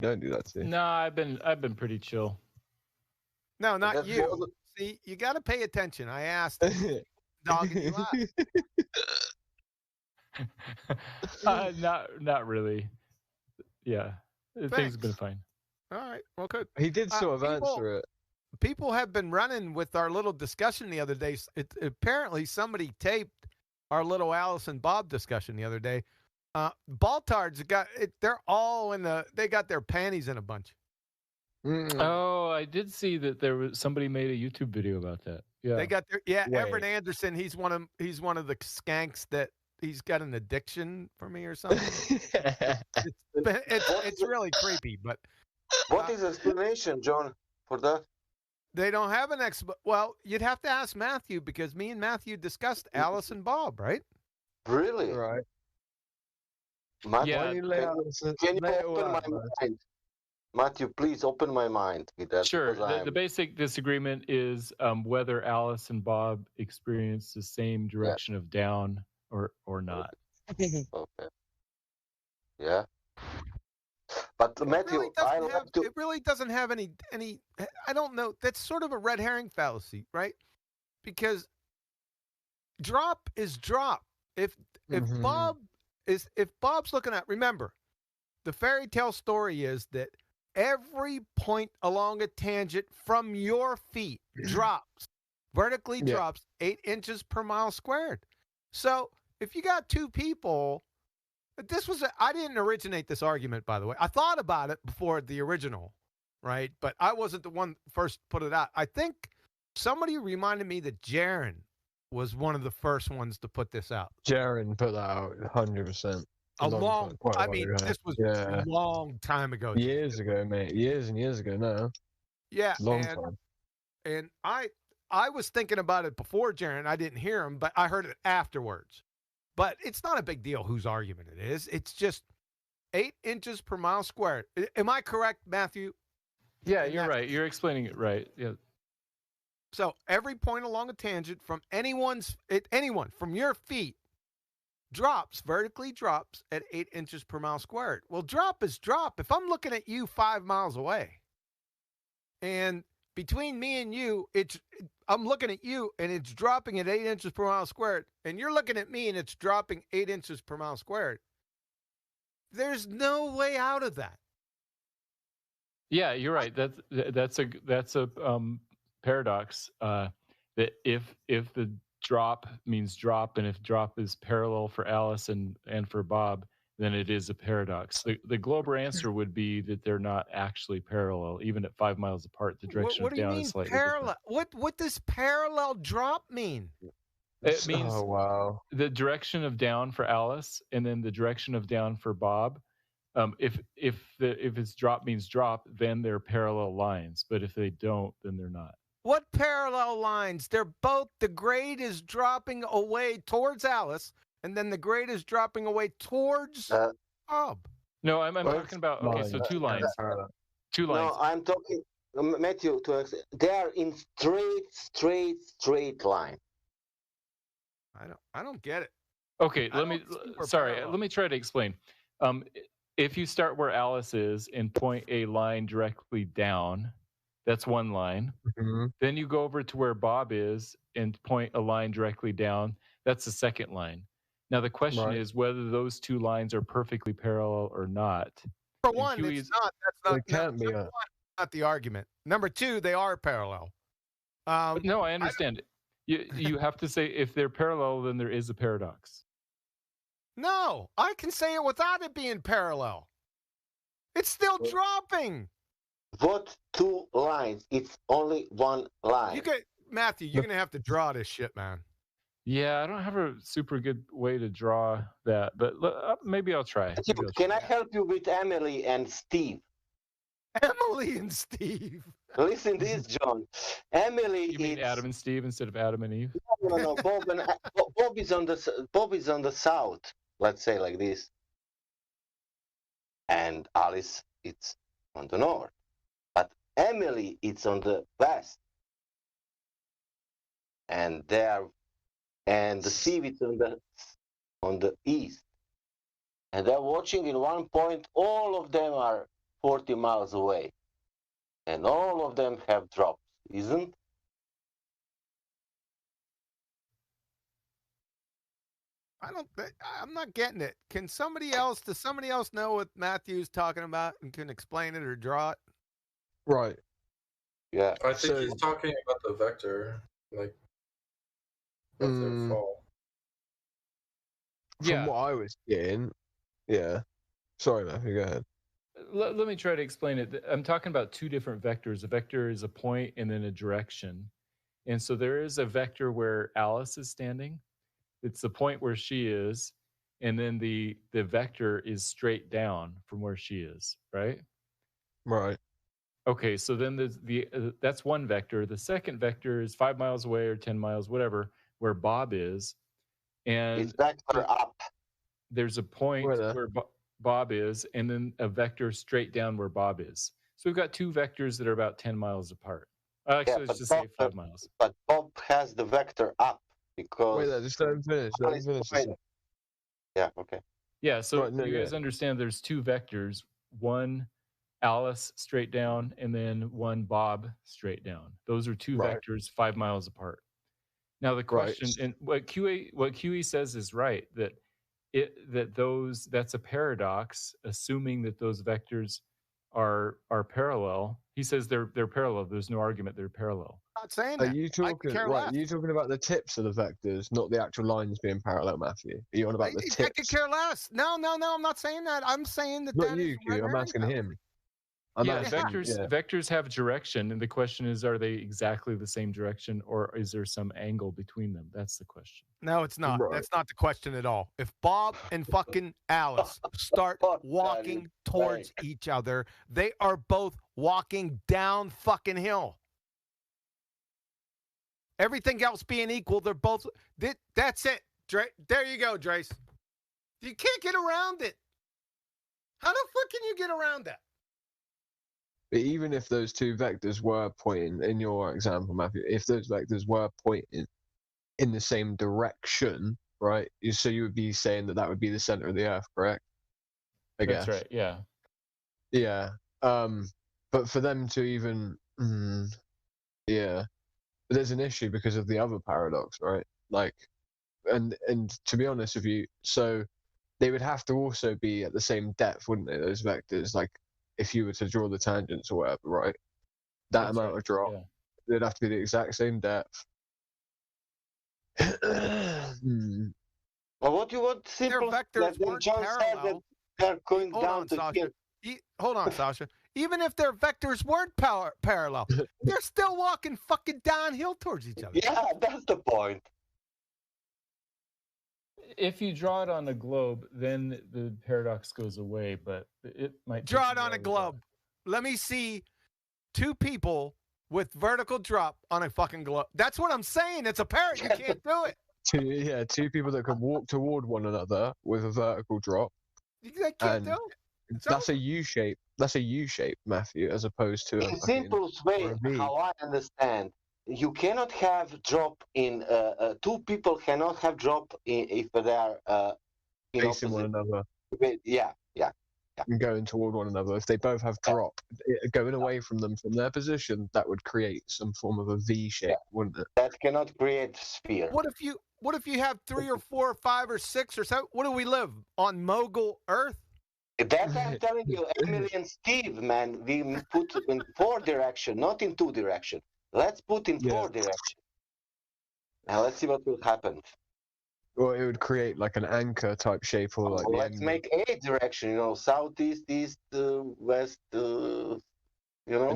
Don't do that, Steve. No, I've been pretty chill. No, not That's you. all. See, you got to pay attention. I asked, dogging you out. Not really. Yeah, things have been Thanks. fine. All right. Well, good. He did sort of answer it. People have been running with our little discussion the other day. Apparently, somebody taped our little Alice and Bob discussion the other day. Baltards got it. They're all in the. They got their panties in a bunch. Oh, I did see that there was somebody made a YouTube video about that. Yeah, They got their. Yeah, Wait. Everett Anderson. He's one of the skanks that he's got an addiction for me or something. It's really creepy, but What is the explanation, John, for that? they don't have an Well, you'd have to ask Matthew because me and Matthew discussed Alice and Bob, right? Really? Right. Matthew, Yeah. can you open my mind? Matthew, please open my mind with that. sure. because The basic disagreement is whether Alice and Bob experience the same direction of down or not. Okay. Yeah. But Matthew, It really doesn't have any. I don't know. That's sort of a red herring fallacy, right? Because drop is drop. If Bob's looking at, remember, the fairy tale story is that every point along a tangent from your feet vertically drops 8 inches per mile squared. So if you got two people, I didn't originate this argument, by the way. I thought about it before the original, right? But I wasn't the one first put it out. I think somebody reminded me that Jaron was one of the first ones to put this out. Jaron put that out 100%. This was a long time ago. Years ago, mate. Years and years ago now. Yeah. Long time. And I was thinking about it before Jaron. I didn't hear him, but I heard it afterwards. But it's not a big deal whose argument it is. It's just 8 inches per mile squared. Am I correct, Matthew? Yeah, you're right. You're explaining it right. Yeah. So every point along a tangent from anyone from your feet vertically drops at 8 inches per mile squared. Well, drop is drop. If I'm looking at you 5 miles away, and between me and you, I'm looking at you and it's dropping at 8 inches per mile squared, and you're looking at me and it's dropping 8 inches per mile squared. There's no way out of that. Yeah, you're right. That's a paradox. That if the drop means drop, and if drop is parallel for Alice and for Bob, then it is a paradox. The Glober answer would be that they're not actually parallel, even at 5 miles apart. The direction of down is slightly parallel? different. What does parallel drop mean? It means the direction of down for Alice, and then the direction of down for Bob. If it's drop means drop, then they're parallel lines. But if they don't, then they're not. What parallel lines? They're both, the grade is dropping away towards Alice, and then the grade is dropping away towards Bob. No, I'm talking about, so 2 lines. 2 lines. No, I'm talking, Matthew, they are in straight line. I don't get it. Okay, let me try to explain. If you start where Alice is and point a line directly down, that's one line. Mm-hmm. Then you go over to where Bob is and point a line directly down. That's the second line. Now the question is whether those 2 lines are perfectly parallel or not. For one, it's not. That's not not the argument. Number 2, they are parallel. No, I understand it. You have to say if they're parallel, then there is a paradox. No, I can say it without it being parallel. It's still dropping. What 2 lines? It's only one line. Matthew, you're going to have to draw this shit, man. Yeah, I don't have a super good way to draw that, but maybe I'll try. Can I help you with Emily and Steve? Emily and Steve. Listen this, John. Emily You mean Adam and Steve instead of Adam and Eve? No. Bob is on the south, let's say like this. And Alice, it's on the north. But Emily, it's on the west. And Steve is on the east. And they're watching in one point, all of them are 40 miles away, and all of them have drops, isn't? I'm not getting it. Does somebody else know what Matthew's talking about and can explain it or draw it? Right. Yeah. I think he's talking about the vector, like of their fall. From what I was getting, yeah. Sorry, Matthew, go ahead. Let me try to explain it. I'm talking about two different vectors. A vector is a point and then a direction. And so there is a vector where Alice is standing. It's the point where she is. And then the vector is straight down from where she is, right? Right. Okay, so then that's one vector. The second vector is 5 miles away or 10 miles, whatever, where Bob is. And it's vector up. There's a point where Bob is, and then a vector straight down where Bob is. So we've got two vectors that are about 10 miles apart. Actually, let's just say 5 miles. But Bob has the vector up because... Wait, just let him finish. Let him finish. Yeah, okay. Yeah, so you guys understand there's two vectors. One, Alice straight down, and then one, Bob straight down. Those are two vectors 5 miles apart. Now the question, and what QE says is right, that's a paradox, assuming that those vectors are parallel. He says they're parallel. There's no argument they're parallel. I'm not saying that. Are you talking Are you talking about the tips of the vectors, not the actual lines being parallel, Matthew? Are you on about the tips? I could care less. No, I'm not saying that. I'm saying that. Not you, Q. I'm asking him. Vectors have direction, and the question is, are they exactly the same direction, or is there some angle between them? That's the question. No, it's not. Right. That's not the question at all. If Bob and fucking Alice start walking towards each other, they are both walking down fucking hill. Everything else being equal, they're both... That's it. There you go, Drace. You can't get around it. How the fuck can you get around that? But even if those two vectors were pointing, in your example, Matthew, if those vectors were pointing in the same direction, right? So you would be saying that would be the center of the Earth, correct? I guess. That's right. Yeah. Yeah. But for them to even, yeah, but there's an issue because of the other paradox, right? Like, and to be honest with you, so they would have to also be at the same depth, wouldn't they? Those vectors, like, if you were to draw the tangents or whatever, right? That's amount of drop, they'd have to be the exact same depth. Well, what you want? Simple. Their vectors weren't parallel. They're going down to Sasha. Hold on, Sasha. Even if their vectors weren't parallel, they're still walking fucking downhill towards each other. Yeah, that's the point. If you draw it on a globe, then the paradox goes away, but it might... Draw it on a globe. Let me see two people with vertical drop on a fucking globe. That's what I'm saying. It's a paradox. You can't do it. Two people that can walk toward one another with a vertical drop. You can't do it. That's a U shape. That's a U shape, Matthew, as opposed to in simplest way. How I understand, you cannot have drop in two people cannot have drop if they are facing one another. Yeah. And going toward one another. If they both have drop, going away from them from their position, that would create some form of a V shape, wouldn't it? That cannot create sphere. What if you have 3 or 4 or 5 or 6 or 7? What do we live on, Mogul Earth? That I'm telling you, Emily and Steve, man, we put in 4 direction, not in 2 direction. Let's put in 4 direction. Now let's see what will happen. Well, it would create like an anchor type shape, or like. Let's make 8 direction. Southeast, east, west. An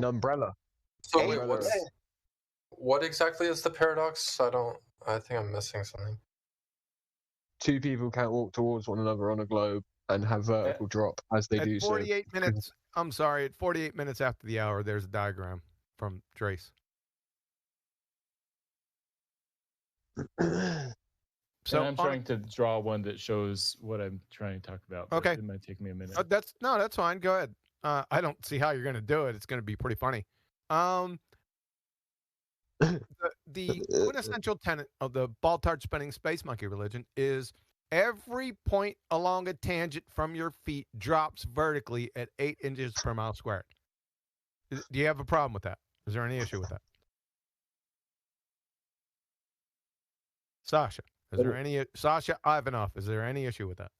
umbrella. So wait, what exactly is the paradox? I think I'm missing something. Two people can't walk towards one another on a globe and have vertical drop as they do so. 48 minutes. I'm sorry. At 48 minutes after the hour, there's a diagram from Trace. So I'm trying to draw one that shows what I'm trying to talk about. Okay. It might take me a minute. That's fine. Go ahead. I don't see how you're going to do it. It's going to be pretty funny. The quintessential tenet of the Baltard spinning space monkey religion is Every point along a tangent from your feet drops vertically at 8 inches per mile squared. Do you have a problem with that? Is there any issue with that? Sasha, Sasha Ivanov, is there any issue with that?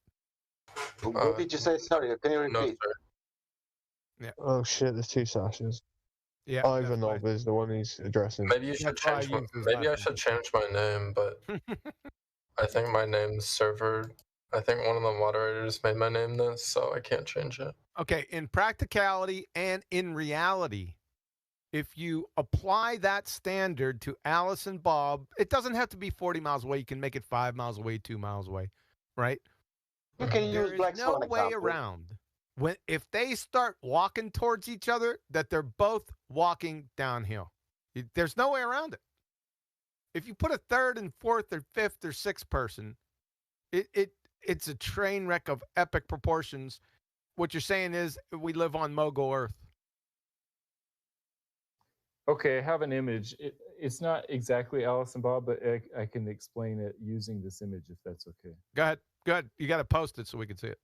What did you say? Sorry, can you No, repeat? sir. Yeah. Oh shit, there's two Sashas. Yeah. Ivanov is the one he's addressing. Maybe you should That's why I change my. used his Maybe I last should change my name, but I think my name's server. I think one of the moderators made my name this, so I can't change it. Okay, in practicality and in reality, if you apply that standard to Alice and Bob, it doesn't have to be 40 miles away. You can make it 5 miles away, 2 miles away, right? You can use There is Black no Swan way example. around if they start walking towards each other that they're both walking downhill. There's no way around it. If you put a third and fourth or fifth or sixth person, it's a train wreck of epic proportions. What you're saying is we live on Mogul Earth. Okay, I have an image. It's not exactly Alice and Bob, but I can explain it using this image if that's okay. Go ahead. Good. You got to post it so we can see it.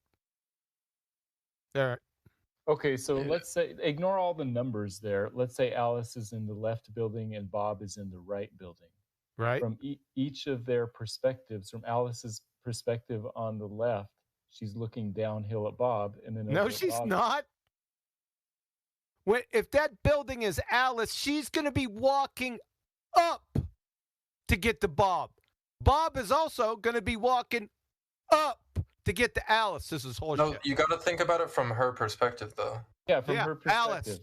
All right. Okay, so let's say, ignore all the numbers there. Let's say Alice is in the left building and Bob is in the right building. Right. From each of their perspectives, from Alice's perspective on the left, she's looking downhill at Bob, and then No, over at she's Bob. not. If that building is Alice, she's going to be walking up to get to Bob. Bob is also going to be walking up to get to Alice. This is horseshit. No, you got to think about it from her perspective, though. Yeah, from her perspective. Alice.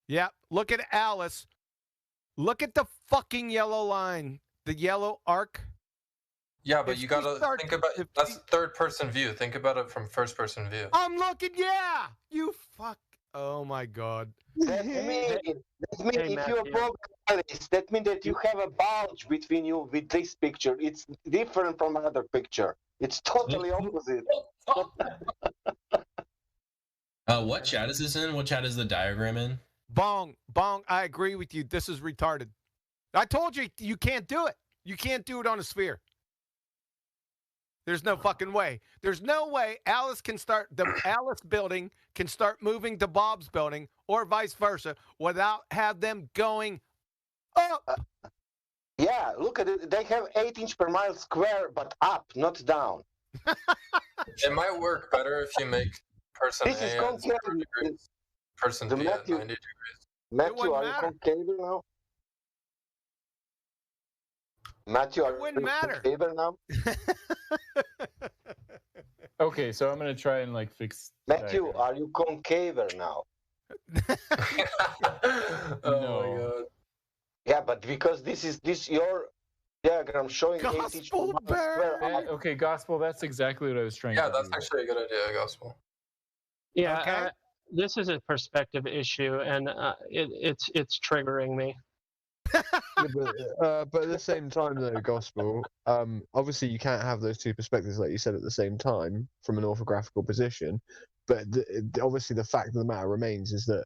Yeah, look at Alice. Look at the fucking yellow line, the yellow arc. Yeah, but you got to think about that's third-person view. Think about it from first-person view. I'm looking, yeah. You fuck. Oh, my God. That means if you above Alice, that means that you have a bulge between you with this picture. It's different from another picture. It's totally opposite. What chat is this in? What chat is the diagram in? Bong, I agree with you. This is retarded. I told you, you can't do it. You can't do it on a sphere. There's no fucking way. There's no way Alice building can start moving to Bob's building or vice versa without have them going up. Yeah, look at it. They have 8 inches per mile square, but up, not down. It might work better if you make person This is A at 0 concave. degrees, person B at 90 degrees. Matthew, are you concave now? Matthew, are you concave now? Okay, so I'm going to try and fix Matthew, are you concave now? Oh my god. Yeah, but because this your diagram showing 8 inches per mile square. Okay, Gospel, that's exactly what I was trying to do. Yeah, that's actually a good idea, Gospel. Yeah, Okay. this is a perspective issue, and it's triggering me. But at the same time, though, Gospel, obviously you can't have those two perspectives, like you said, at the same time from an orthographical position. But obviously, the fact of the matter remains is that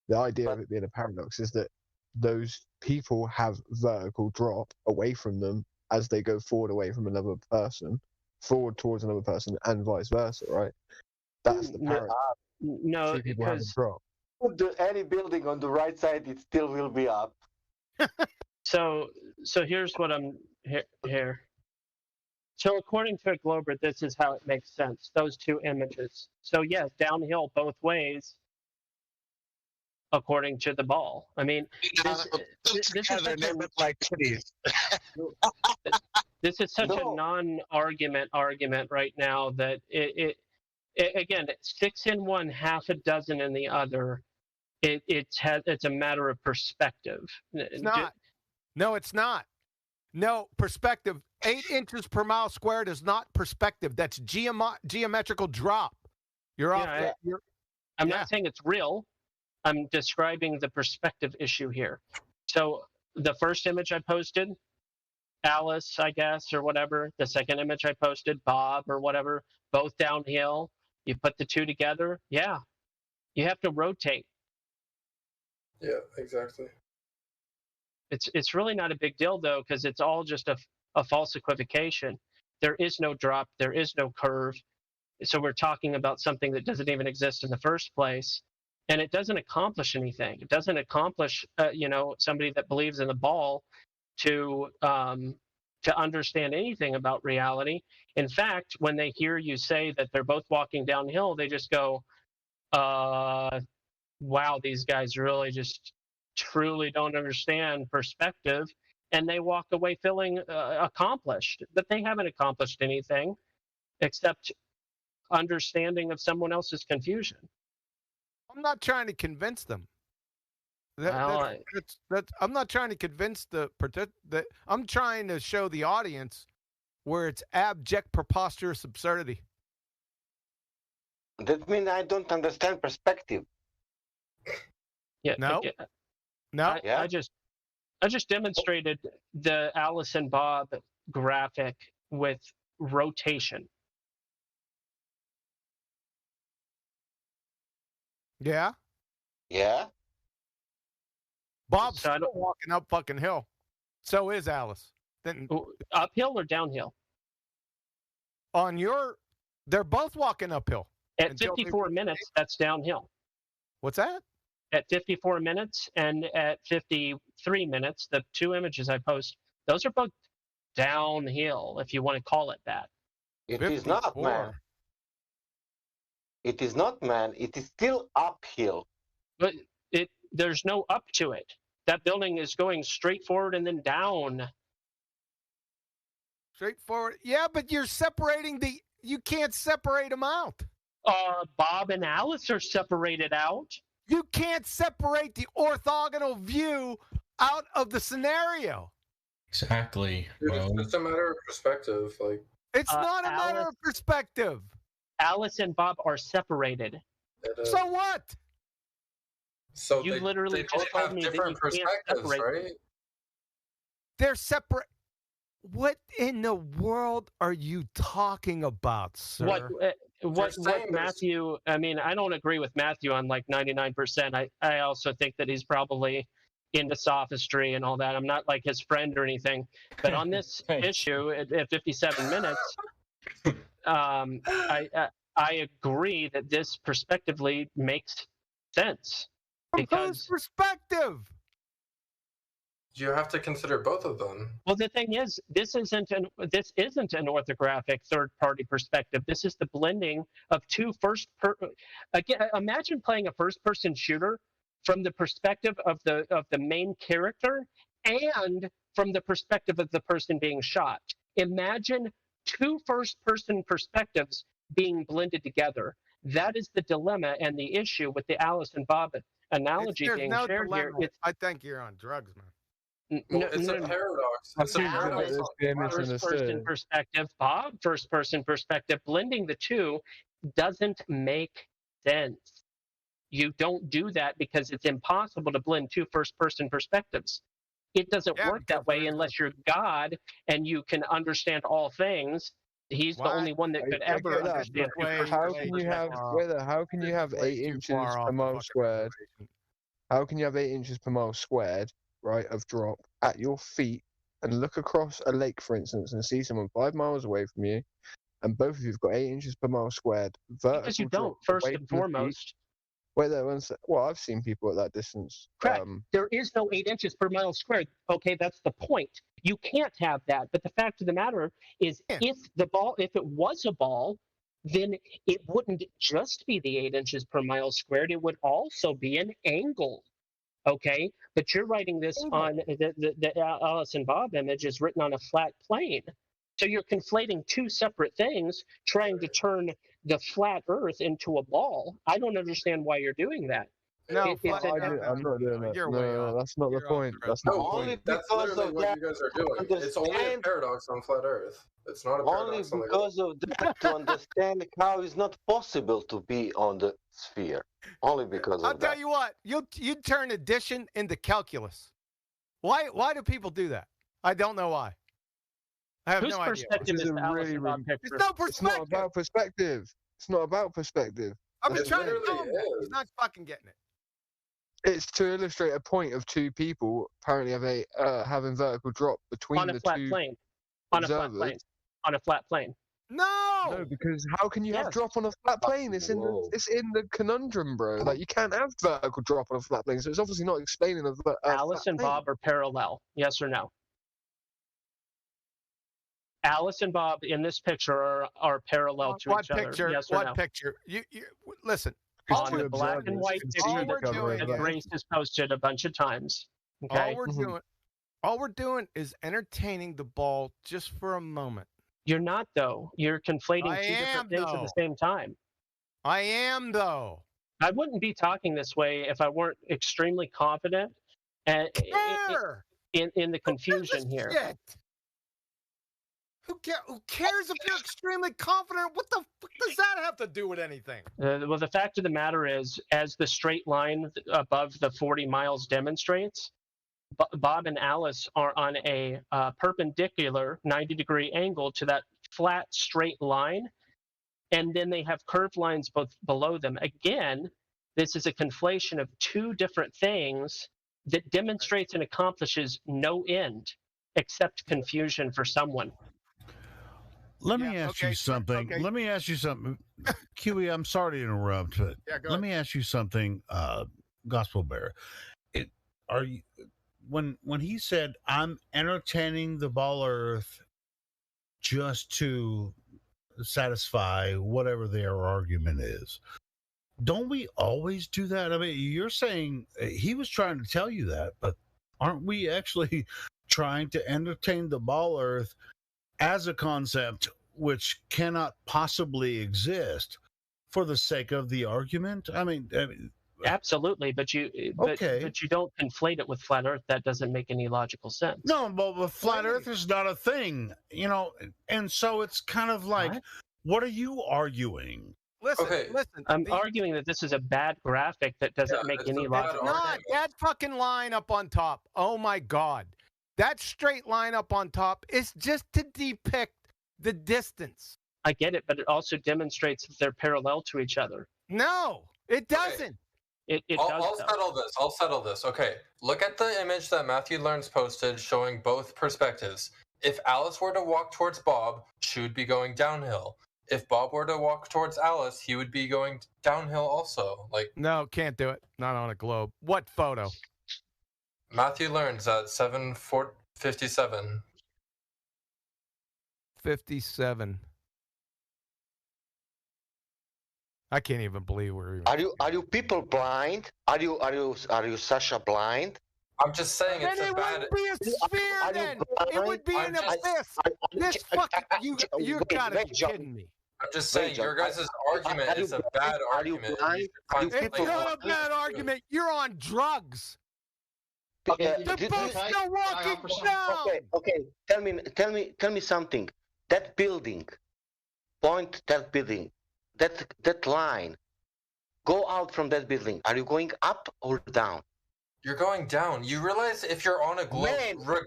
the idea of it being a paradox is that those people have vertical drop away from them as they go forward away from another person, forward towards another person, and vice versa, right? That's the paradox. No, Two people have a because drop. Put any building on the right side, it still will be up. so here's what I'm here. So according to Glober, this is how it makes sense. Those two images. So yes, downhill both ways. According to the ball, I mean, this is such this is such a non-argument right now that it again 6 in one, half a dozen in the other. It's a matter of perspective. It's not. No, it's not. No, perspective. 8 inches per mile squared is not perspective. That's geometrical drop. You're off. I'm not saying it's real. I'm describing the perspective issue here. So the first image I posted, Alice, I guess, or whatever. The second image I posted, Bob or whatever, both downhill. You put the two together. Yeah, you have to rotate. Yeah, exactly. It's really not a big deal though, because it's all just a false equivocation. there is no drop, there is no curve. So we're talking about something that doesn't even exist in the first place, and it doesn't accomplish anything. It doesn't accomplish, somebody that believes in the ball to understand anything about reality. In fact, when they hear you say that they're both walking downhill, they just go, wow, these guys really just truly don't understand perspective, and they walk away feeling accomplished. But they haven't accomplished anything except understanding of someone else's confusion. I'm not trying to convince them. I'm not trying to convince I'm trying to show the audience where it's abject, preposterous absurdity. That means I don't understand perspective. Yeah. No. No. I just demonstrated the Alice and Bob graphic with rotation. Yeah. Yeah. Bob's still walking up fucking hill. So is Alice. Then uphill or downhill? They're both walking uphill. At 54 minutes, that's downhill. What's that? At 54 minutes and at 53 minutes, the two images I post, those are both downhill, if you want to call it that. It is not, man. It is not, man. It is still uphill. But there's no up to it. That building is going straight forward and then down. Straight forward. Yeah, but you're separating you can't separate them out. Bob and Alice are separated out. You can't separate the orthogonal view out of the scenario. Exactly. It's just a matter of perspective. Like, it's not a matter of perspective. Alice and Bob are separated. So what? So you literally they just told have me different that you can't perspectives, separate. right? They're separate. What in the world are you talking about, sir? What Matthew, I mean, I don't agree with Matthew on like 99%. I also think that he's probably into sophistry and all that. I'm not like his friend or anything. But on this issue at 57 minutes, I agree that this perspectively makes sense. From whose perspective? You have to consider both of them. Well, the thing is, this isn't an orthographic third-party perspective. This is the blending of two again, imagine playing a first-person shooter from the perspective of the main character and from the perspective of the person being shot. Imagine two first-person perspectives being blended together. That is the dilemma and the issue with the Alice and Bob analogy being shared here. I think you're on drugs, man. It's a paradox. It's a paradox. First-person perspective, Bob, first-person perspective, blending the two doesn't make sense. You don't do that because it's impossible to blend two first-person perspectives. It doesn't work that way unless you're God and you can understand all things. He's the only one that could ever understand. How can you have 8 inches per mile squared? How can you have 8 inches per mile squared, right, of drop at your feet and look across a lake, for instance, and see someone 5 miles away from you, and both of you've got 8 inches per mile squared? Because you don't, first and foremost. Well, I've seen people at that distance. Correct. There is no 8 inches per mile squared. Okay, that's the point. You can't have that. But the fact of the matter is, if it was a ball, then it wouldn't just be the 8 inches per mile squared. It would also be an angle. Okay, but you're writing this on the Alice and Bob image is written on a flat plane. So you're conflating two separate things, trying to turn the flat Earth into a ball. I don't understand why you're doing that. No, I'm not doing that. No, that's not the point. That's not the point. That's literally what you guys are doing. It's only a paradox on flat Earth. It's not a paradox only because of that to understand how it's not possible to be on the sphere. Only because of that. I'll tell you what, you turn addition into calculus. Why do people do that? I don't know why. I have no idea. Perspective is the Alice and Bob picture? There's no perspective. It's not about perspective. It's not about perspective. I've been trying to tell him that. He's not fucking getting it. It's to illustrate a point of two people apparently having vertical drop between on a the flat two plane. On a flat observers. plane. on a flat plane. No, because how can you have Yes. drop on a flat plane? It's in Whoa. the conundrum, bro. Like you can't have vertical drop on a flat plane, so it's obviously not explaining a Alice flat and plane. Bob are parallel. Yes or no? Alice and Bob in this picture are parallel to each other. Yes or no? What picture? You listen. Because On two the black and observers white can picture see all each we're other doing over that there. Grace has posted a bunch of times. Okay. All we're doing is entertaining the ball just for a moment. You're not, though. You're conflating I two different am, things at the though. same time. I am, though. I wouldn't be talking this way if I weren't extremely confident in the confusion here. Shit. Who cares if you're extremely confident? What the fuck does that have to do with anything? Well, the fact of the matter is, as the straight line above the 40 miles demonstrates, Bob and Alice are on a perpendicular 90-degree angle to that flat straight line, and then they have curved lines both below them. Again, this is a conflation of two different things that demonstrates and accomplishes no end except confusion for someone. Let me ask you something. Let me ask you something. Kiwi, I'm sorry to interrupt, but let me ask you something, Gospel Bear. Are you when he said I'm entertaining the ball earth just to satisfy whatever their argument is, don't we always do that? I mean, you're saying he was trying to tell you that, but aren't we actually trying to entertain the ball earth as a concept which cannot possibly exist for the sake of the argument? I mean absolutely, but you don't conflate it with flat Earth. That doesn't make any logical sense. No, but flat Earth is not a thing, and so it's kind of like, what are you arguing? Listen. I'm arguing that this is a bad graphic that doesn't make any logical sense. Not that fucking line up on top. Oh my God. That straight line up on top is just to depict the distance. I get it, but it also demonstrates that they're parallel to each other. No, it doesn't. I'll settle this. Okay, look at the image that Matthew Learns posted showing both perspectives. If Alice were to walk towards Bob, she would be going downhill. If Bob were to walk towards Alice, he would be going downhill also. No, can't do it. Not on a globe. What photo? Matthew Learns at 7:57. 57. I can't even believe we're even. Are you people blind? Are you Sasha blind? I'm just saying it's then a bad. It wouldn't be a sphere then. It would be an abyss. This fucking you gotta be kidding me. I'm just saying your guys' argument is a bad argument. It's not a bad argument. You're on drugs. Okay, They're both still walking down. Okay. Tell me something. That building, that line. Go out from that building. Are you going up or down? You're going down. You realize if you're on a globe, Look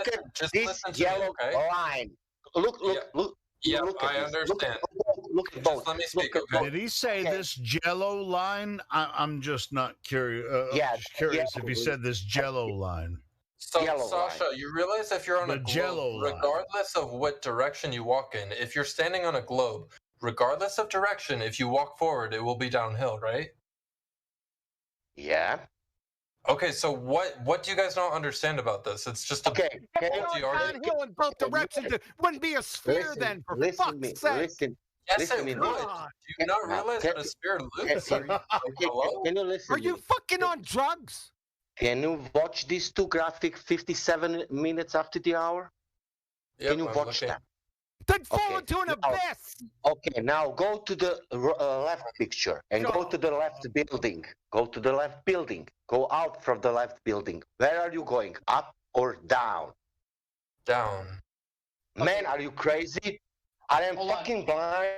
at this yellow line. Look. Yeah, I understand. Look at both. Just let me speak, okay? Did he say this jello line? I'm just not curious. Curious if he said this jello line. So, Sasha, you realize if you're on a globe, regardless of what direction you walk in, if you're standing on a globe, regardless of direction, if you walk forward, it will be downhill, right? Yeah. Okay, so what do you guys not understand about this? It's just downhill in both directions. It wouldn't be a sphere then, for fuck's sake. Yes, it would. Do you not realize that a sphere loops? Can you listen? Are you fucking on drugs? Can you watch these two graphics 57 minutes after the hour? Yep, Can you watch that? Then fall into an abyss. Okay, now go to the left picture and go to the left building. Go to the left building. Go out from the left building. Where are you going? Up or down? Down. Man, are you crazy? I am fucking blind.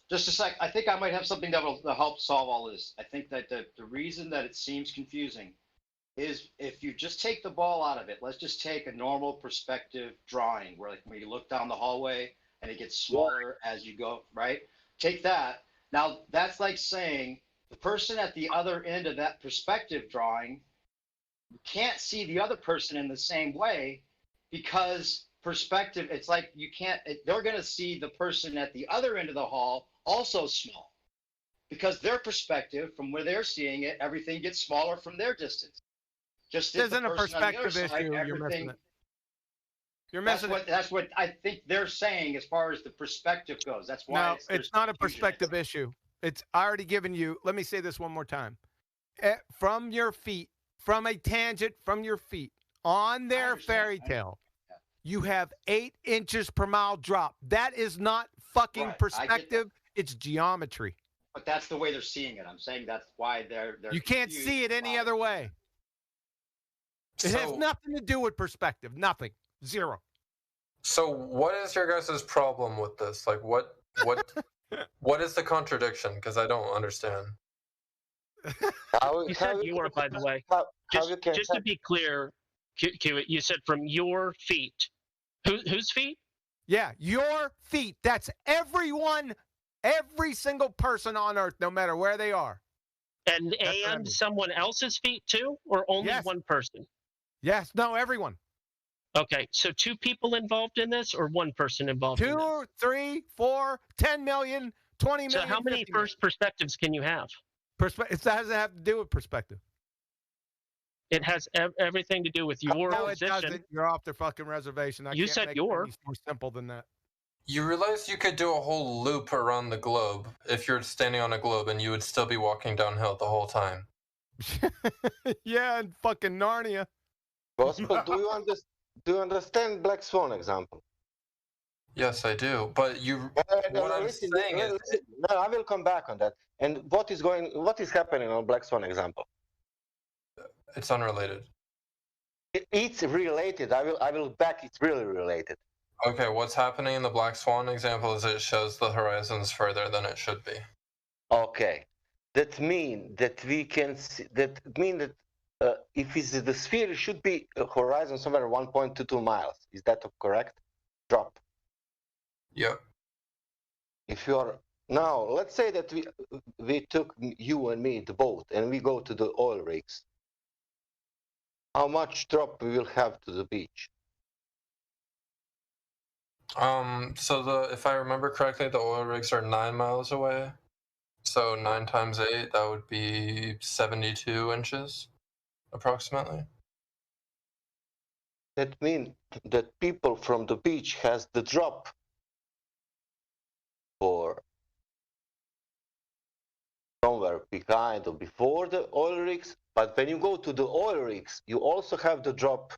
Just a sec. I think I might have something that will help solve all this. I think that the reason that it seems confusing is if you just take the ball out of it. Let's just take a normal perspective drawing where when you look down the hallway and it gets smaller as you go, right? Take that. Now that's like saying the person at the other end of that perspective drawing can't see the other person in the same way because perspective, it's like you can't. They're going to see the person at the other end of the hall also small, because their perspective, from where they're seeing it, everything gets smaller from their distance. Just this isn't a perspective issue. You're missing it. You're missing it. That's what I think they're saying as far as the perspective goes. That's why no, it's not a perspective issue. It's already given you. Let me say this one more time. From your feet, from a tangent from your feet on their fairy tale, you have 8 inches per mile drop. That is not fucking perspective. It's geometry. But that's the way they're seeing it. I'm saying that's why they're you can't see it any other way. It has nothing to do with perspective. Nothing. Zero. So what is your guys' problem with this? Like what is the contradiction? Because I don't understand. You said your, by the way. Just to be clear, you said from your feet. Whose feet? Yeah, your feet. That's everyone, every single person on Earth, no matter where they are. And someone else's feet too, or only one person? Yes, no, everyone. Okay, so 2 people involved in this, or 1 person involved in this? 2, 3, 4, 10 million, 20 million. So how many first perspectives can you have? It doesn't have to do with perspective. It has everything to do with your position. It doesn't. You're off the fucking reservation. You said your. It's more simple than that. You realize you could do a whole loop around the globe if you're standing on a globe, and you would still be walking downhill the whole time. Yeah, and fucking Narnia. Gospel, do you understand Black Swan example? Yes, I do. But I'm saying is... No, I will come back on that. And what is happening on Black Swan example? It's unrelated. It's related. I will back. It's really related. Okay, what's happening in the Black Swan example is it shows the horizons further than it should be. Okay, that means that we can see. That mean that if it's the sphere, it should be a horizon somewhere 1.22 miles. Is that correct? Drop. Yep. If you are now, let's say that we took you and me the boat and we go to the oil rigs. How much drop we will have to the beach? So if I remember correctly, the oil rigs are 9 miles away. So 9 times 8, that would be 72 inches, approximately. That means that people from the beach has the drop for somewhere behind or before the oil rigs. But when you go to the oil rigs, you also have the drop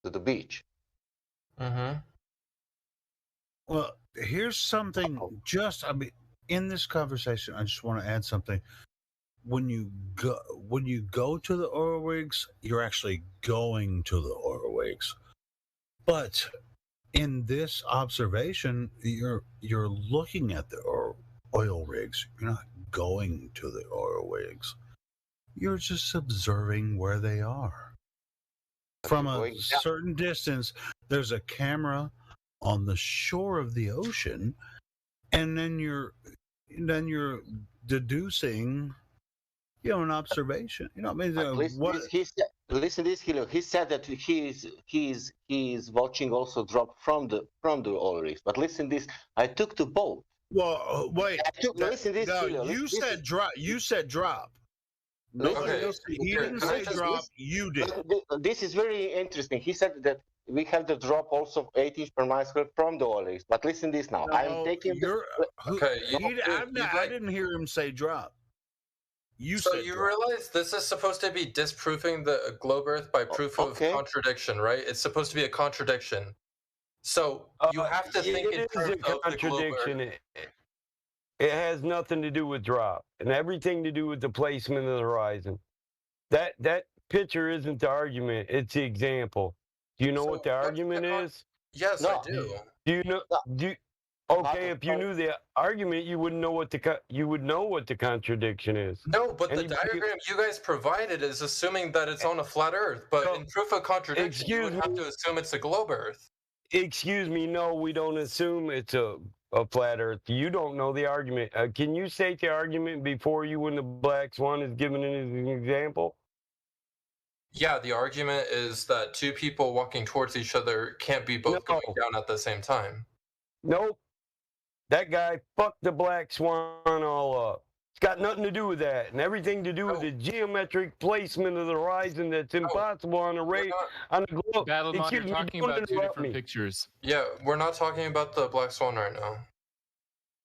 to the beach. Mm-hmm. Well, here's something. In this conversation, I just want to add something. When you go to the oil rigs, you're actually going to the oil rigs. But in this observation, you're looking at the oil rigs. You're not going to the oil rigs. You're just observing where they are. From a certain distance, there's a camera on the shore of the ocean, and then you're deducing, an observation. Listen to this, Helio. He said that he is watching also drop from the oil rigs. But listen this. I took the boat. Well, wait. Listen this, Helio. You said drop. You said drop. Nobody else. He didn't say drop. You did. This is very interesting. He said that we have the drop also 8 inches per mile square from the oil rigs. But listen this now. I'm taking. I didn't hear him say drop. You realize this is supposed to be disproving the globe Earth by proof of contradiction, right? It's supposed to be a contradiction. So you have to think in terms of the globe Earth. It has nothing to do with drop and everything to do with the placement of the horizon. That picture isn't the argument; it's the example. Do you know what the argument is? Yes, I do. Do you know? Okay, if you knew the argument, you wouldn't know what the contradiction is. No, but the diagram you guys provided is assuming that it's on a flat Earth. But in proof of contradiction, you would have to assume it's a globe Earth. Excuse me, no, we don't assume it's a flat Earth. You don't know the argument. Can you state the argument before you when the Black Swan is given it as an example? Yeah, the argument is that two people walking towards each other can't be both going down at the same time. Nope. That guy fucked the black swan all up. It's got nothing to do with that, and everything to do with the geometric placement of the horizon that's impossible on the globe. Battlemon, you're talking about two different pictures. Yeah, we're not talking about the black swan right now.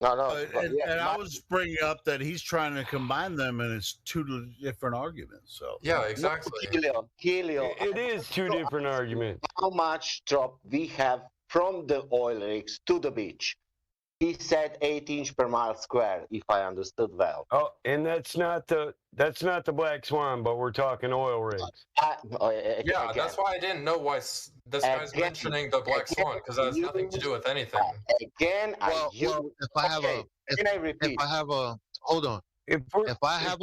No. And I was bringing up that he's trying to combine them, and it's two different arguments. So yeah, exactly. Helio, it is two different arguments. How much drop we have from the oil rigs to the beach? He said 8 inch per mile square, if I understood well. Oh, and that's not the black swan, but we're talking oil rigs. Yeah, that's why I didn't know why this guy's mentioning the black swan, because that has nothing to do with anything. Again, if I have a hold on. If I have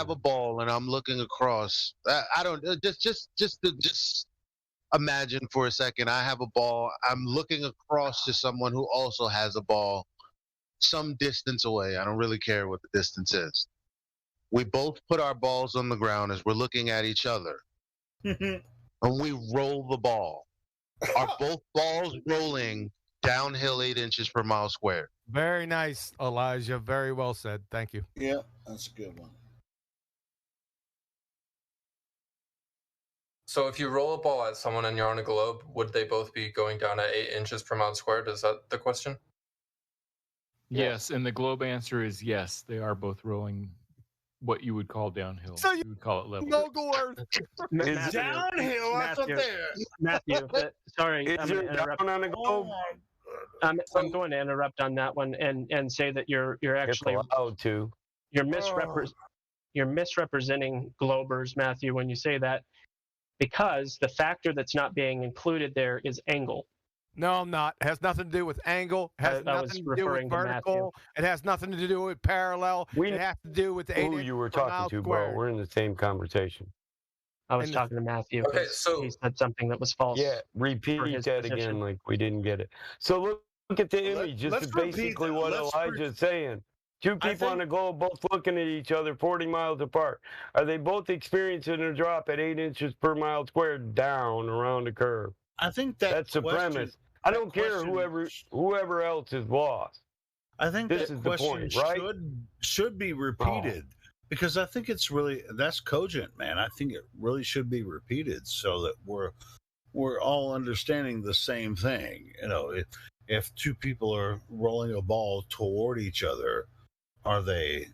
a ball and I'm looking across, I don't just imagine for a second I have a ball. I'm looking across to someone who also has a ball some distance away. I don't really care what the distance is. We both put our balls on the ground as we're looking at each other. And we roll the ball. Are both balls rolling downhill 8 inches per mile squared? Very nice, Elijah. Very well said. Thank you. Yeah, that's a good one. So if you roll a ball at someone and you're on a globe, would they both be going down at 8 inches per mile squared? Is that the question? Yes, and the globe answer is yes. They are both rolling what you would call downhill. So you would call it level. No Earth. It's downhill. That's up there. Matthew, sorry, Is I'm it going to interrupt. down on the globe? I'm going to interrupt on that one and say that you're actually allowed to. You're misrepresenting globers, Matthew, when you say that, because the factor that's not being included there is angle. No, I'm not. It has nothing to do with angle. It has nothing to do with vertical. It has nothing to do with parallel. It has to do with the 8 inches you were per mile talking to, squared. bro. We're in the same conversation. I was talking to Matthew. Okay, so he said something that was false. Yeah, repeat that position. again, like we didn't get it. So look at the image. This is basically what Elijah's saying. Two people on the globe both looking at each other 40 miles apart. Are they both experiencing a drop at 8 inches per mile squared down around the curve? I think that's the premise. I don't care whoever else is lost. I think this that is question the point, right? should be repeated because I think it's that's cogent, man. I think it really should be repeated so that we're all understanding the same thing. You know, if two people are rolling a ball toward each other, are they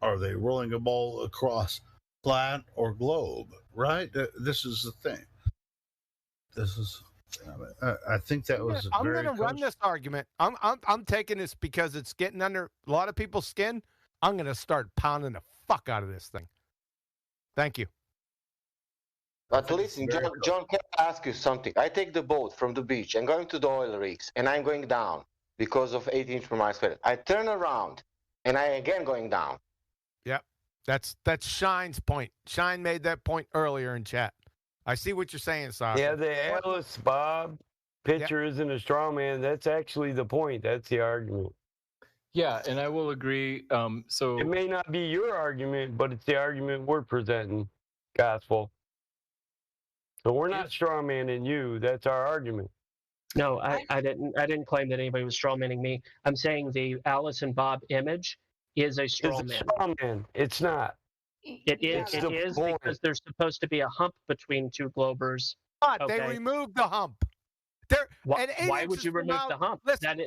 rolling a ball across flat or globe? Right? This is the thing. I think that was. I'm going to run this argument. I'm taking this because it's getting under a lot of people's skin. I'm going to start pounding the fuck out of this thing. Thank you. But listen, John, can I ask you something? I take the boat from the beach and going to the oil rigs, and I'm going down because of 8 inches per mile squared. I turn around, and I again going down. Yep, that's Shine's point. Shine made that point earlier in chat. I see what you're saying, Sasha. Yeah, the Alice Bob picture isn't a straw man. That's actually the point. That's the argument. Yeah, and I will agree. So it may not be your argument, but it's the argument we're presenting, Gospel. So we're not straw manning you. That's our argument. No, I didn't claim that anybody was straw manning me. I'm saying the Alice and Bob image is a straw man. It's a straw man. It's not. It is because there's supposed to be a hump between two globers. They removed the hump. Why would you remove the hump? That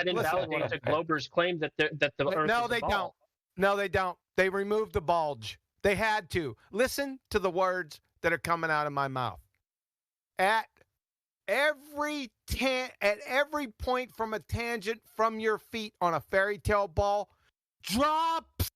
invalidates a glober's claim that the Earth No, is they a ball. don't. No, they don't. They removed the bulge. They had to. Listen to the words that are coming out of my mouth. At every point from a tangent from your feet on a fairy tale ball drops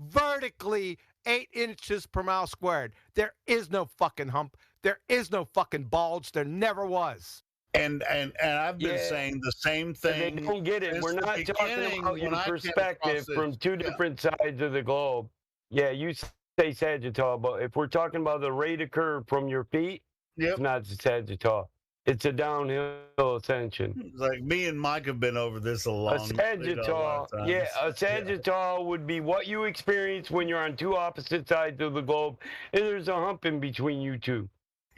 vertically 8 inches per mile squared. There is no fucking hump. There is no fucking bulge. There never was. And I've been saying the same thing. They don't get it. We're not talking about your perspective from two different sides of the globe. Yeah, you say Sagittarius, but if we're talking about the rate of curve from your feet, it's not Sagittarius. It's a downhill ascension. Like me and Mike have been over this a A sagittal, times. a sagittal would be what you experience when you're on two opposite sides of the globe, and there's a hump in between you two,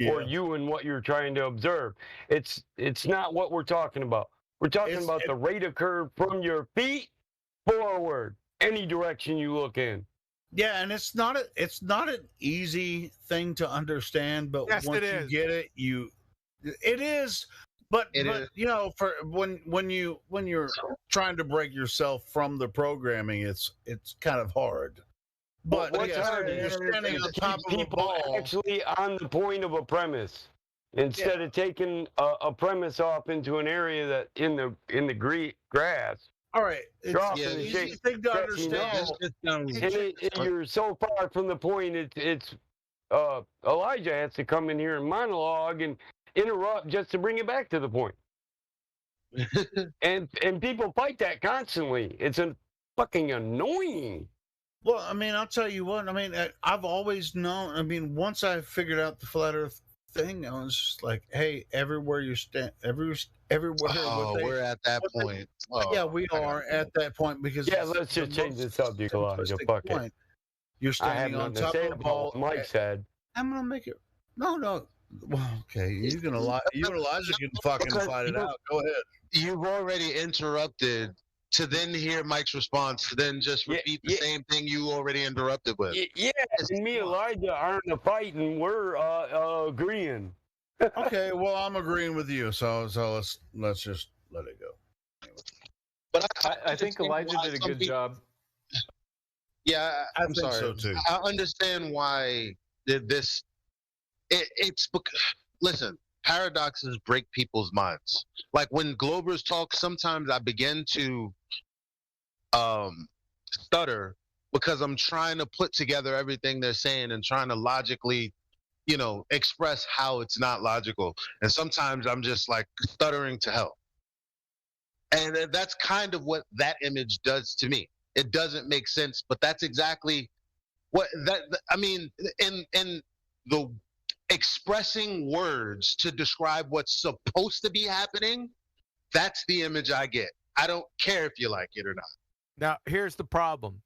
or you and what you're trying to observe. It's not what we're talking about. We're talking about the rate of curve from your feet forward, any direction you look in. Yeah, and it's not an easy thing to understand, but Yes, once it you is. get it, it is. But you know, for when you're trying to break yourself from the programming, it's kind of hard. But what's hard you're standing on top of a ball. Actually, on the point of a premise, instead of taking a premise off into an area that in the grass. All right, it's an easy thing to understand. You're so far from the point. It's Elijah has to come in here and monologue and interrupt just to bring it back to the point. and people fight that constantly. It's fucking annoying. Well, I mean, I'll tell you what. I mean, I've always known. I mean, once I figured out the flat Earth thing, I was just like, hey, everywhere you stand, everywhere. Oh, we're at that point. Yeah, we are at that point because let's just change the subject, Elijah. Fuck it. You're standing on top of the ball. Mike said, "I'm gonna make it." No. Well, okay, you and Elijah can fucking fight it out. Go ahead. You've already interrupted to then hear Mike's response, to then just repeat the same thing you already interrupted with. Yeah, and me and Elijah aren't fighting. We're agreeing. Okay, well, I'm agreeing with you. So let's just let it go. But I think Elijah did a good job. Yeah, I'm sorry. So too. I understand why this. It's because, listen, paradoxes break people's minds. Like when Globers talk, sometimes I begin to stutter because I'm trying to put together everything they're saying and trying to logically, express how it's not logical. And sometimes I'm just like stuttering to hell. And that's kind of what that image does to me. It doesn't make sense, but that's exactly what I mean, in the expressing words to describe what's supposed to be happening, that's the image I get. I don't care if you like it or not. Now, here's the problem.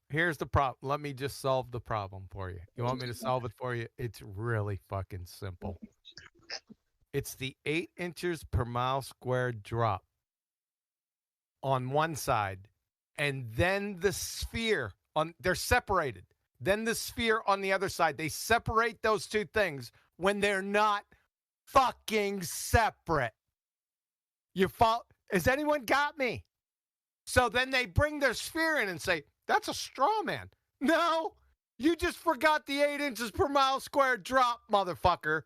Let me just solve the problem for you. You want me to solve it for you? It's really fucking simple. It's the 8 inches per mile squared drop on one side, and then the sphere they're separated. Then the sphere on the other side. They separate those two things when they're not fucking separate. Has anyone got me? So then they bring their sphere in and say, that's a straw man. No, you just forgot the 8 inches per mile squared drop, motherfucker.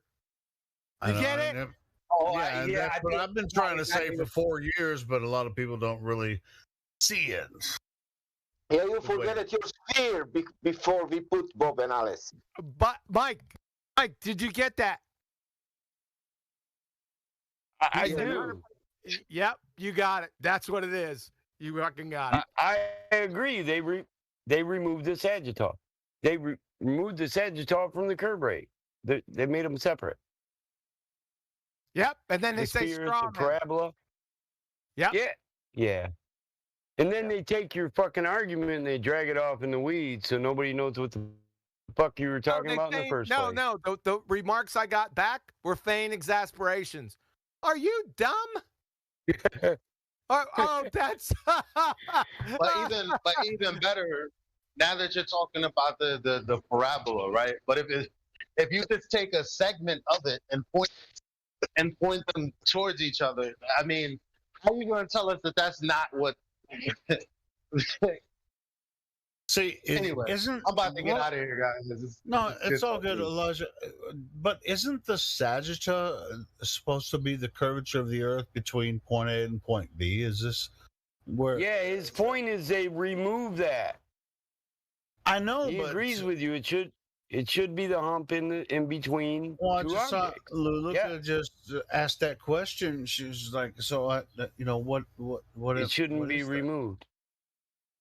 You get it? That's what I've been trying to say for 4 years, but a lot of people don't really see it. Yeah, you forget it, your sphere before we put Bob and Alice. But Mike, did you get that? I do. Yep, you got it. That's what it is. You fucking got it. I agree. They removed the sagittal. They removed the sagittal from the curve rate. They made them separate. Yep, and then they say straw the parabola. Yep. Yeah. And then they take your fucking argument and they drag it off in the weeds so nobody knows what the fuck you were talking about in the first place. No. The remarks I got back were feign exasperations. Are you dumb? That's. but even better, now that you're talking about the parabola, right? But if you just take a segment of it and point them towards each other, I mean, how are you going to tell us that that's not what? See, anyway, I'm about to get out of here, guys. It's all good, Elijah. But isn't the sagitta supposed to be the curvature of the Earth between point A and point B? Is this where? Yeah, his point is they remove that. I know, he agrees with you. It should be the hump in between. Well, I just saw Luluka just asked that question. She was like, "So, what? It shouldn't be removed."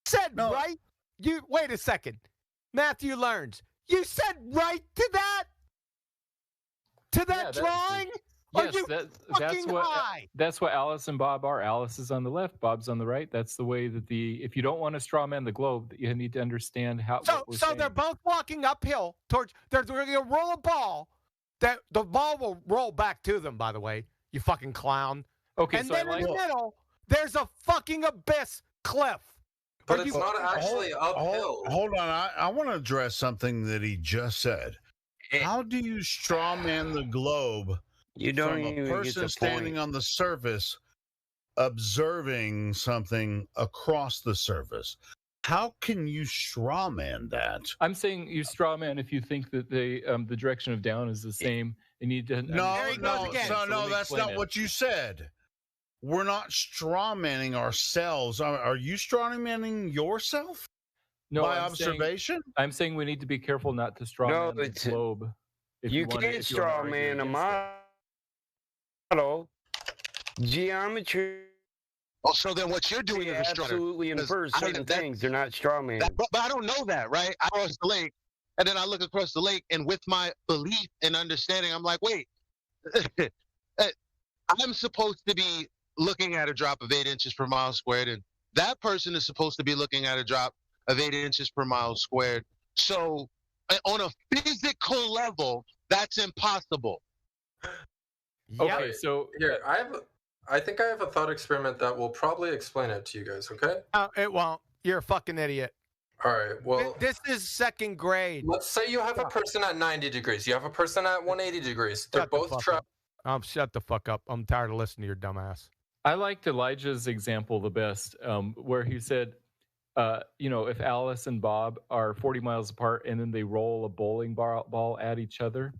Said right. You wait a second. Matthew Learns. You said right to that? To that drawing? Yes, you that's what Alice and Bob are. Alice is on the left, Bob's on the right. That's the way that if you don't want to straw man the globe, you need to understand how. So they're both walking uphill towards. They're going to roll a ball. That the ball will roll back to them. By the way, you fucking clown. Okay, and so then in the middle, there's a fucking abyss cliff. But it's not actually uphill. Hold on, I want to address something that he just said. How do you straw man the globe? You don't from even a person get the standing point. on the surface, observing something across the surface. How can you straw man that? I'm saying you straw man if you think that the direction of down is the same. You need to. No, that's not what you said. We're not straw manning ourselves. Are you straw manning yourself? No, by observation. I'm saying we need to be careful not to straw man the globe. You can't straw man a model. Geometry. Oh, so then what you're doing is a straw. Absolutely infers certain things. They're not straw man. But I don't know that, right? I cross the lake, and then I look across the lake, and with my belief and understanding, I'm like, wait, I'm supposed to be looking at a drop of 8 inches per mile squared, and that person is supposed to be looking at a drop of 8 inches per mile squared. So on a physical level, that's impossible. Okay, so here I think I have a thought experiment that will probably explain it to you guys. Okay? It won't. You're a fucking idiot. All right. Well, this is second grade. Let's say you have a person at 90 degrees. You have a person at 180 degrees. They're both trapped. Shut the fuck up. I'm tired of listening to your dumbass. I liked Elijah's example the best, where he said, if Alice and Bob are 40 miles apart and then they roll a bowling ball at each other.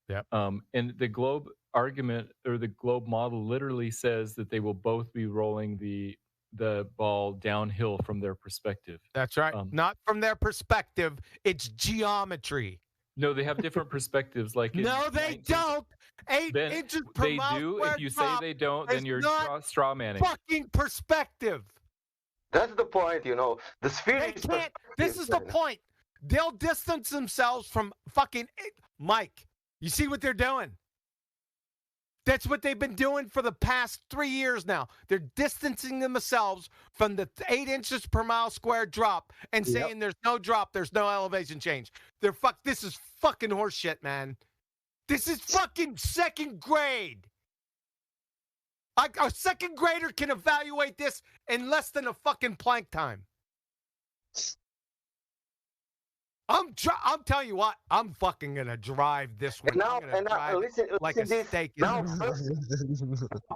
Yep. And the globe argument or the globe model literally says that they will both be rolling the ball downhill from their perspective. That's right. Not from their perspective. It's geometry. No, they have different perspectives. No, they don't. 8 inches per mile. They do. If you say they don't, then you're straw manning. Fucking perspective. That's the point, The sphere. They can't. This is the point. They'll distance themselves from fucking Mike. You see what they're doing? That's what they've been doing for the past 3 years now. They're distancing themselves from the 8 inches per mile square drop and saying there's no drop, there's no elevation change. This is fucking horseshit, man. This is fucking second grade. A second grader can evaluate this in less than a fucking plank time. I'm telling you what, I'm fucking gonna drive this one. Listen, like a steak. Now,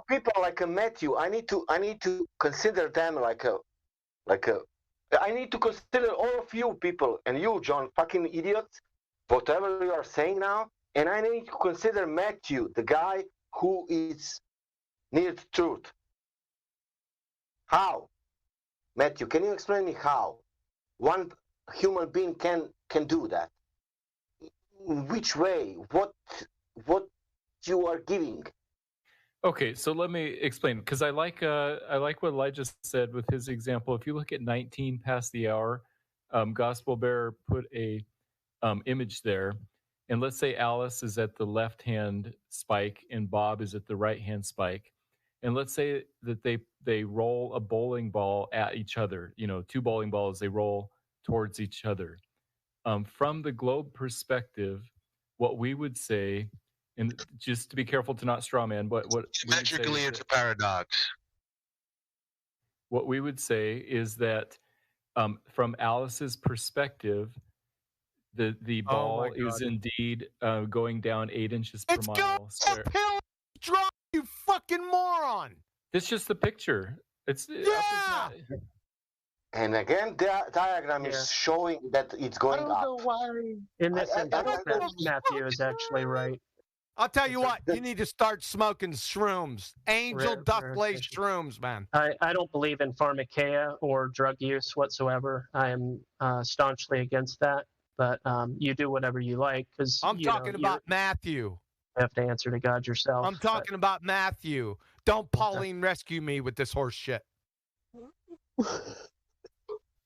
people like Matthew, I need to consider them like a. I need to consider all of you people and you, John, fucking idiots, whatever you are saying now, and I need to consider Matthew, the guy who is near the truth. How, Matthew? Can you explain me how one human being can do that? Which way? What you are giving? Okay, so let me explain, because I like what Elijah said with his example. If you look at 19 past the hour, Gospel Bearer put a image there, and let's say Alice is at the left-hand spike and Bob is at the right-hand spike, and let's say that they roll a bowling ball at each other. Two bowling balls, they roll towards each other. From the globe perspective, what we would say, and just to be careful to not straw man, what symmetrically it's a paradox. What we would say is that from Alice's perspective, the ball is indeed going down 8 inches per mile. It's going uphill, drop, you fucking moron. It's just the picture. It's And again, the diagram is showing that it's going up. I don't know why. In this instance, Matthew is actually right. I'll tell you what, you need to start smoking shrooms. Angel dust-laced shrooms, man. I don't believe in pharmakeia or drug use whatsoever. I am staunchly against that. But you do whatever you like. Because I'm talking about Matthew. You have to answer to God yourself. I'm talking about Matthew. Don't Pauline rescue me with this horse shit.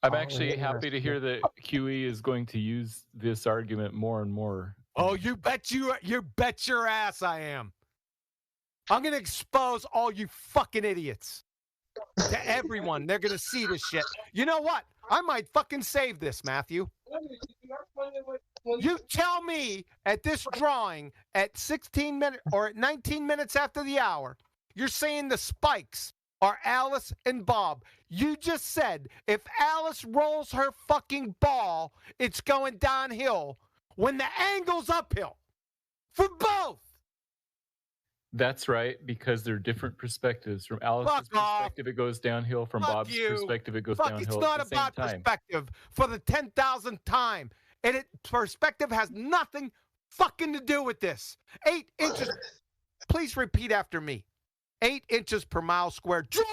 I'm actually happy to hear that QE is going to use this argument more and more. Oh, you bet your ass I am. I'm going to expose all you fucking idiots to everyone. They're going to see this shit. You know what? I might fucking save this, Matthew. You tell me at this drawing at 16 minutes or at 19 minutes after the hour, you're saying the spikes are Alice and Bob. You just said if Alice rolls her fucking ball, it's going downhill when the angle's uphill for both. That's right, because they're different perspectives. From Alice's perspective, it goes downhill. From Bob's perspective, it goes downhill. It's not about perspective for the 10,000th time. And perspective has nothing fucking to do with this. 8 inches. Please repeat after me. 8 inches per mile squared. Drop.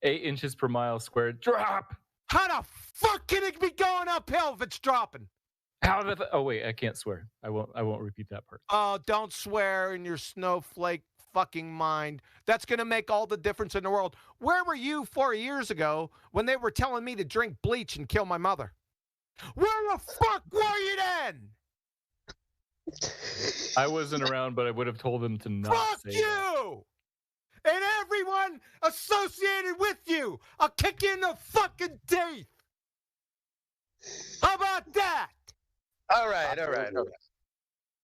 8 inches per mile squared. Drop. How the fuck can it be going uphill if it's dropping? Oh wait, I can't swear. I won't repeat that part. Oh, don't swear in your snowflake fucking mind. That's gonna make all the difference in the world. Where were you 4 years ago when they were telling me to drink bleach and kill my mother? Where the fuck were you then? I wasn't around, but I would have told them to not fuck say you! That. And everyone associated with you! I'll kick you in the fucking teeth! How about that? All right.